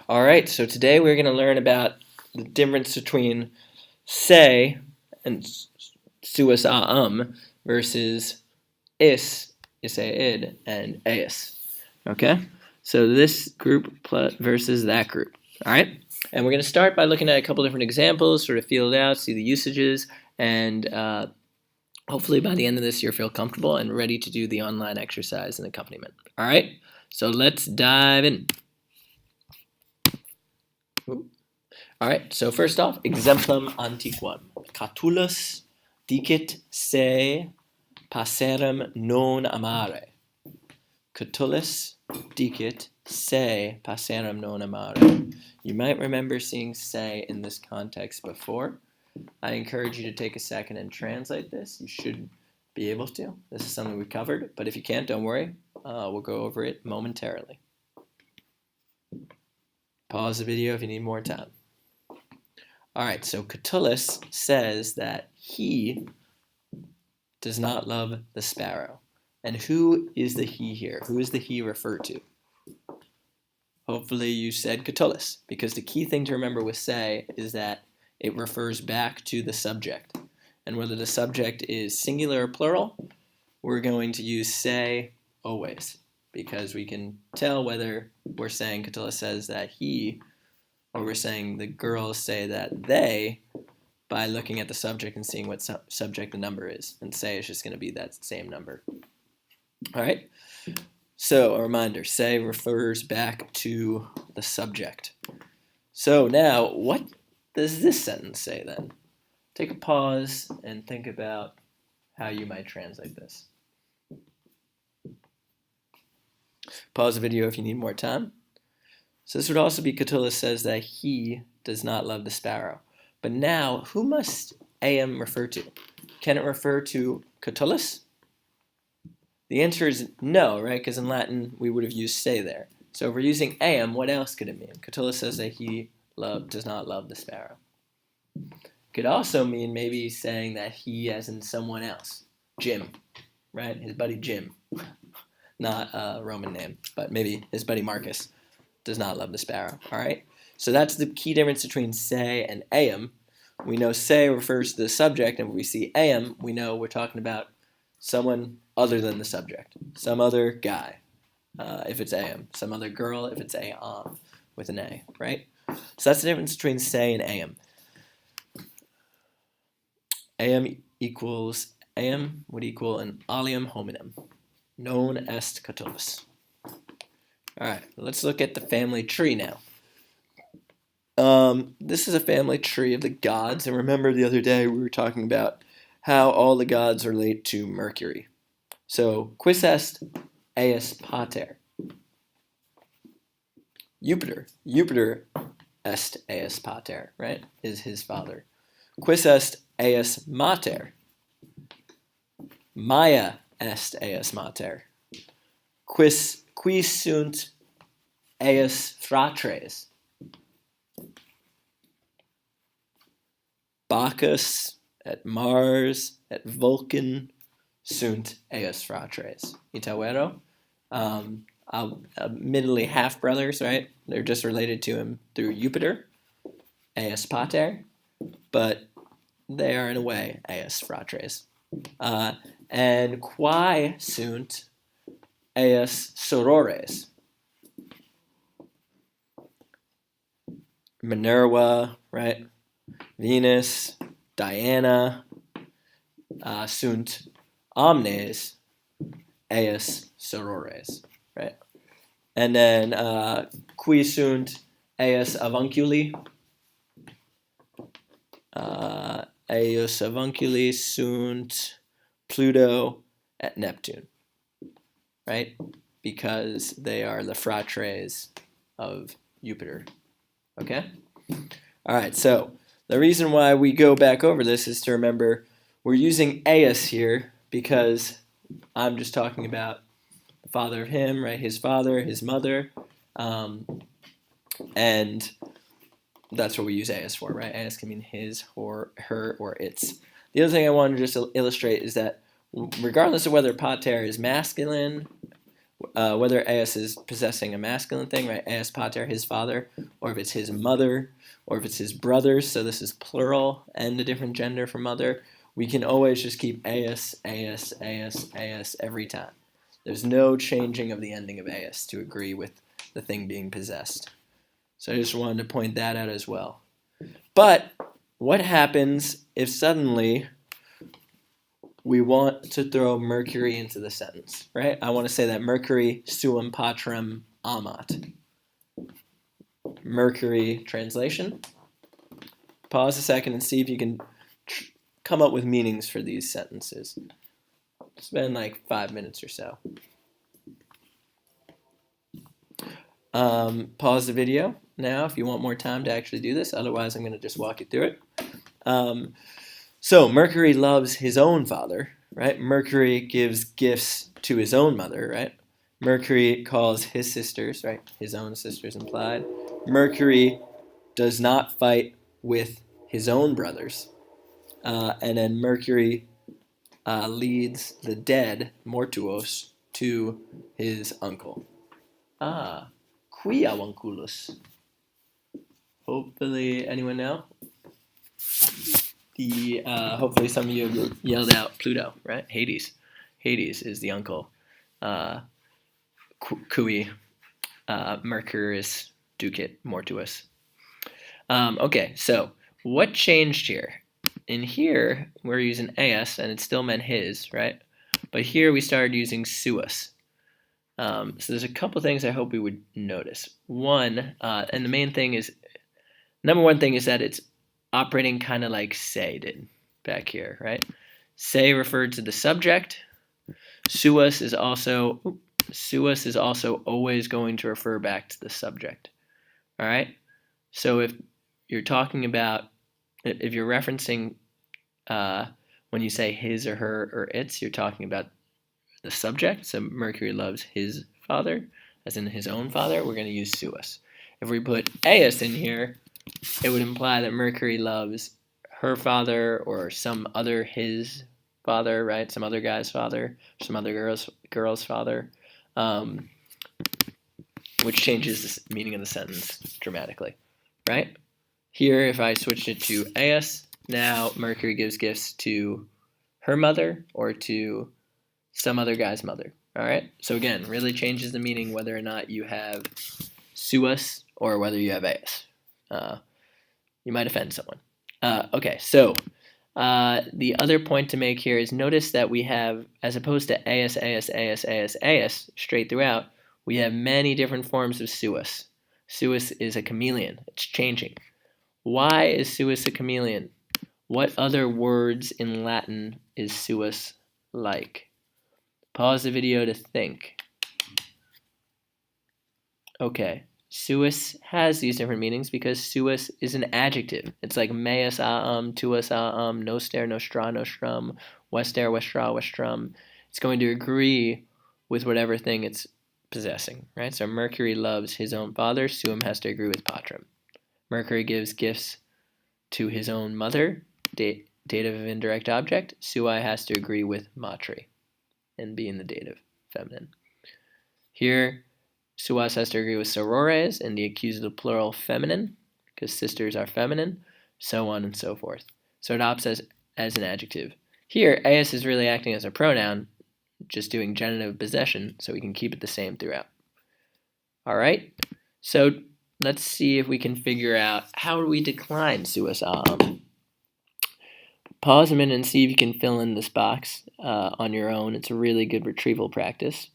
All right, so today we're going to learn about the difference between se and suus versus is, and Eius. Okay, so this group versus that group. All right, and we're going to start by looking at a couple different examples, sort of feel it out, see the usages, and hopefully by the end of this you'll feel comfortable and ready to do the online exercise and accompaniment. All right, so let's dive in. All right, so first off, exemplum antiquum. Catullus dicit se passerem non amare. Catullus dicit se passerem non amare. You might remember seeing se in this context before. I encourage you to take a second and translate this. You should be able to. This is something we covered, but if you can't, don't worry. We'll go over it momentarily. Pause the video if you need more time. All right, so Catullus says that he does not love the sparrow. And who is the he here? Who is the he referred to? Hopefully you said Catullus, because the key thing to remember with se is that it refers back to the subject. And whether the subject is singular or plural, we're going to use se always, because we can tell whether we're saying Catullus says that he, or we're saying the girls say that they, by looking at the subject and seeing what subject the number is. And say is just going to be that same number. All right? So a reminder, say refers back to the subject. So now, what does this sentence say then? Take a pause and think about how you might translate this. Pause the video if you need more time. So this would also be Catullus says that he does not love the sparrow. But now, who must am refer to? Can it refer to Catullus? The answer is no, right? Because in Latin, we would have used se there. So if we're using am, what else could it mean? Catullus says that he does not love the sparrow. Could also mean maybe saying that he as in someone else. Jim, right? His buddy Jim. Not a Roman name, but maybe his buddy Marcus does not love the sparrow. All right? So that's the key difference between se and am. We know se refers to the subject, and when we see am, we know we're talking about someone other than the subject. Some other guy, if it's am. Some other girl, if it's am, with an a, right? So that's the difference between se and am. Am would equal an alium hominem, non est Catullus. All right, let's look at the family tree now. This is a family tree of the gods, and remember the other day we were talking about how all the gods relate to Mercury. So, quis est Eius pater? Jupiter est Eius pater, right? Is his father. Quis est Eius mater? Maya est Eius mater. Qui sunt Eius fratres? Bacchus et Mars et Vulcan sunt Eius fratres. Itawero. Admittedly half brothers, right? They're just related to him through Jupiter, Eius pater, but they are in a way Eius fratres. And quae sunt Eius sorores? Minerva, right? Venus, Diana, sunt omnes Eius sorores, right? And then qui sunt Eius avunculi? Eius avunculi sunt Pluto et Neptune, right? Because they are the fratres of Jupiter. Okay? All right, so the reason why we go back over this is to remember we're using Eius here because I'm just talking about the father of him, right? His father, his mother, and that's what we use Eius for, right? Eius can mean his, or her, or its. The other thing I wanted to just illustrate is that regardless of whether pater is masculine whether Eius is possessing a masculine thing, right? Eius pater, his father, or if it's his mother, or if it's his brothers. So this is plural and a different gender for mother. We can always just keep Eius, Eius, Eius, Eius every time. There's no changing of the ending of Eius to agree with the thing being possessed. So I just wanted to point that out as well. But what happens if suddenly we want to throw Mercury into the sentence, right? I want to say that Mercury suum patrem amat. Mercury translation. Pause a second and see if you can come up with meanings for these sentences. Spend like 5 minutes or so. Pause the video now if you want more time to actually do this. Otherwise, I'm going to just walk you through it. So Mercury loves his own father, right? Mercury gives gifts to his own mother, right? Mercury calls his sisters, right? His own sisters implied. Mercury does not fight with his own brothers. And then Mercury leads the dead, mortuos, to his uncle. Qui avunculus? Hopefully, anyone know? Hopefully some of you yelled out Pluto, right? Hades. Hades is the uncle. Cui Mercurius ducit mortuus. Okay, so what changed here? In here, we're using Eius, and it still meant his, right? But here we started using Suus. So there's a couple things I hope we would notice. One, and the main thing is, number one thing is that it's operating kind of like say did back here, right? Say referred to the subject. Suus is also always going to refer back to the subject. All right? So if you're talking about, if you're referencing when you say his or her or its, you're talking about the subject. So Mercury loves his father, as in his own father. We're going to use Suus. If we put Eius in here, it would imply that Mercury loves her father or some other his father, right? Some other guy's father, some other girl's father, which changes the meaning of the sentence dramatically, right? Here, if I switched it to Eius, now Mercury gives gifts to her mother or to some other guy's mother, all right? So again, really changes the meaning whether or not you have Suus or whether you have Eius. You might offend someone. Okay, so the other point to make here is notice that we have, as opposed to Eius, Eius, Eius, Eius, Eius, straight throughout, we have many different forms of Suus. Suus is a chameleon. It's changing. Why is Suus a chameleon? What other words in Latin is Suus like? Pause the video to think. Okay. Suus has these different meanings because Suus is an adjective. It's like meus tuus noster, nostra, nostrum, wester, westra, westrum. It's going to agree with whatever thing it's possessing, right? So Mercury loves his own father. Suum has to agree with patrem. Mercury gives gifts to his own mother. Dative of indirect object. Sui has to agree with matri and be in the dative feminine. Here, Suus has to agree with sorores in the accusative plural feminine, because sisters are feminine, so on and so forth. So it opts as an adjective. Here, Eius is really acting as a pronoun, just doing genitive possession, so we can keep it the same throughout. All right, so let's see if we can figure out how do we decline Suus Pause a minute and see if you can fill in this box on your own. It's a really good retrieval practice.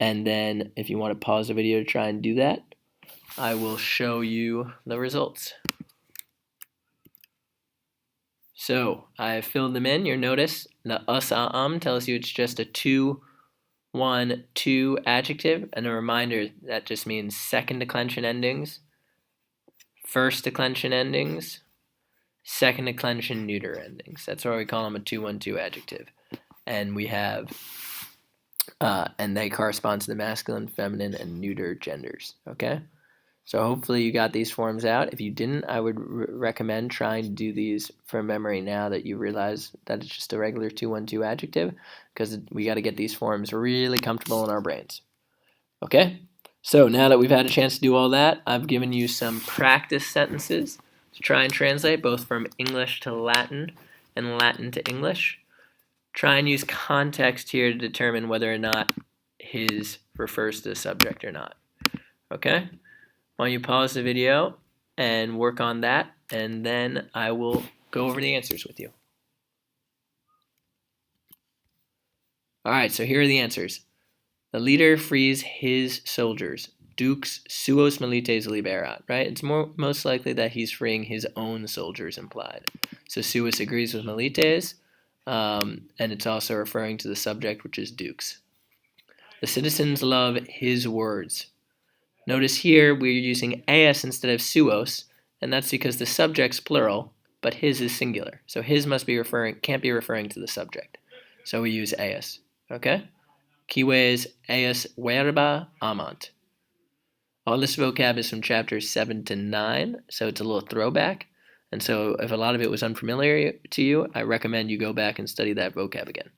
And then if you want to pause the video to try and do that, I will show you the results. So I filled them in. You'll notice the us tells you it's just a 2, 1, 2 adjective, and a reminder that just means second declension endings, first declension endings, second declension neuter endings. That's why we call them a 2, 1, 2 adjective. And we have and they correspond to the masculine, feminine, and neuter genders, okay? So hopefully you got these forms out. If you didn't, I would recommend trying to do these from memory now that you realize that it's just a regular 212 adjective, because we got to get these forms really comfortable in our brains. Okay? So now that we've had a chance to do all that, I've given you some practice sentences to try and translate both from English to Latin and Latin to English. Try and use context here to determine whether or not his refers to the subject or not. Okay? Why don't you pause the video and work on that, and then I will go over the answers with you. All right, so here are the answers. The leader frees his soldiers. Dux suos milites liberat, right? It's most likely that he's freeing his own soldiers implied. So Suus agrees with milites, and it's also referring to the subject, which is dux. The citizens love his words. Notice here we're using Eius instead of Suos, and that's because the subject's plural, but his is singular. So his can't be referring to the subject. So we use Eius, okay? Kiwes Eius verba amant. All this vocab is from chapters 7 to 9, so it's a little throwback. And so if a lot of it was unfamiliar to you, I recommend you go back and study that vocab again.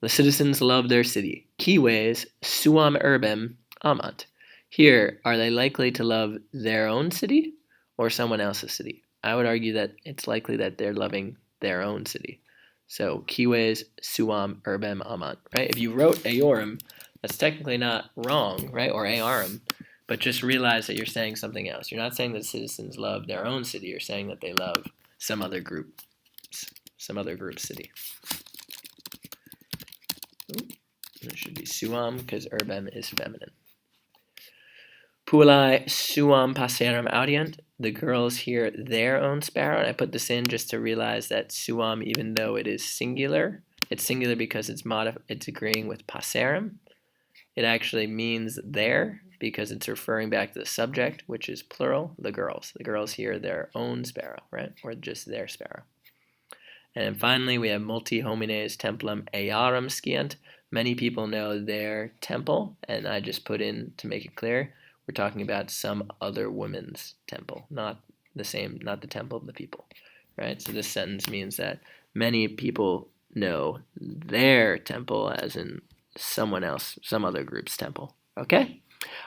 The citizens love their city. Kiwes suam urbem amant. Here, are they likely to love their own city or someone else's city? I would argue that it's likely that they're loving their own city. So, kiwes suam urbem amant, right? If you wrote eorum, that's technically not wrong, right? Or eorum, but just realize that you're saying something else. You're not saying that citizens love their own city. You're saying that they love some other group's city. Ooh, it should be suam because urbem is feminine. Puelai suam passerum audiant. The girls hear their own sparrow. And I put this in just to realize that suam, even though it is singular, it's singular because it's agreeing with passerum. It actually means their because it's referring back to the subject, which is plural, the girls. The girls hear their own sparrow, right? Or just their sparrow. And finally, we have multi homines templum earum sciant. Many people know their temple, and I just put in to make it clear, we're talking about some other woman's temple, not the temple of the people, right? So this sentence means that many people know their temple as in someone else, some other group's temple, okay?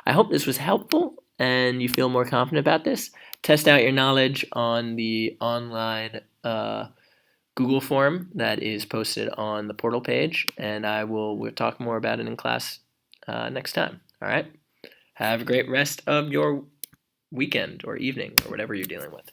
I hope this was helpful and you feel more confident about this. Test out your knowledge on the online Google form that is posted on the portal page, and we'll talk more about it in class next time, all right? Have a great rest of your weekend or evening or whatever you're dealing with.